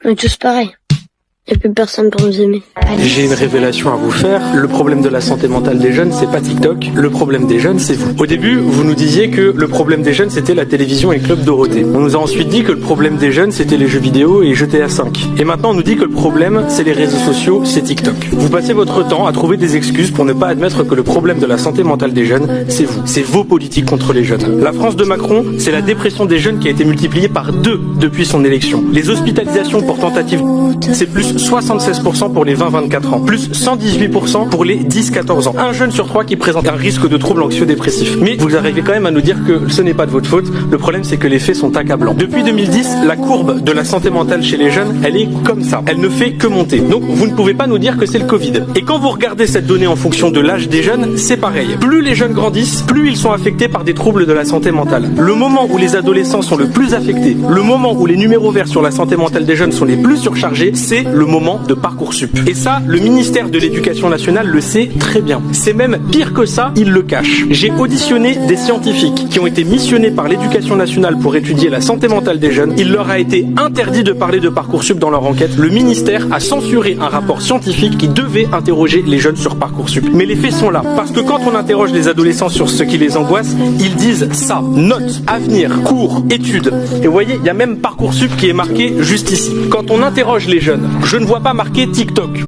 On est tous pareils. Il n'y a plus personne pour nous aimer. J'ai une révélation à vous faire. Le problème de la santé mentale des jeunes, c'est pas TikTok. Le problème des jeunes, c'est vous. Au début, vous nous disiez que le problème des jeunes, c'était la télévision et le club Dorothée. On nous a ensuite dit que le problème des jeunes, c'était les jeux vidéo et GTA 5. Et maintenant, on nous dit que le problème, c'est les réseaux sociaux, c'est TikTok. Vous passez votre temps à trouver des excuses pour ne pas admettre que le problème de la santé mentale des jeunes, c'est vous. C'est vos politiques contre les jeunes. La France de Macron, c'est la dépression des jeunes qui a été multipliée par 2 depuis son élection. Les hospitalisations pour tentative, c'est plus 76% pour les 20-24 ans, plus 118% pour les 10-14 ans. Un jeune sur 3 qui présente un risque de troubles anxio-dépressifs. Mais vous arrivez quand même à nous dire que ce n'est pas de votre faute. Le problème, c'est que les faits sont accablants. Depuis 2010, la courbe de la santé mentale chez les jeunes, elle est comme ça. Elle ne fait que monter. Donc, vous ne pouvez pas nous dire que c'est le Covid. Et quand vous regardez cette donnée en fonction de l'âge des jeunes, c'est pareil. Plus les jeunes grandissent, plus ils sont affectés par des troubles de la santé mentale. Le moment où les adolescents sont le plus affectés, le moment où les numéros verts sur la santé mentale des jeunes sont les plus surchargés, c'est le moment de Parcoursup. Et ça, le ministère de l'Éducation nationale le sait très bien. C'est même pire que ça, il le cache. J'ai auditionné des scientifiques qui ont été missionnés par l'Éducation nationale pour étudier la santé mentale des jeunes. Il leur a été interdit de parler de Parcoursup dans leur enquête. Le ministère a censuré un rapport scientifique qui devait interroger les jeunes sur Parcoursup. Mais les faits sont là. Parce que quand on interroge les adolescents sur ce qui les angoisse, ils disent ça. Notes, avenir, cours, études. Et vous voyez, il y a même Parcoursup qui est marqué juste ici. Quand on interroge les jeunes, je ne vois pas marqué TikTok.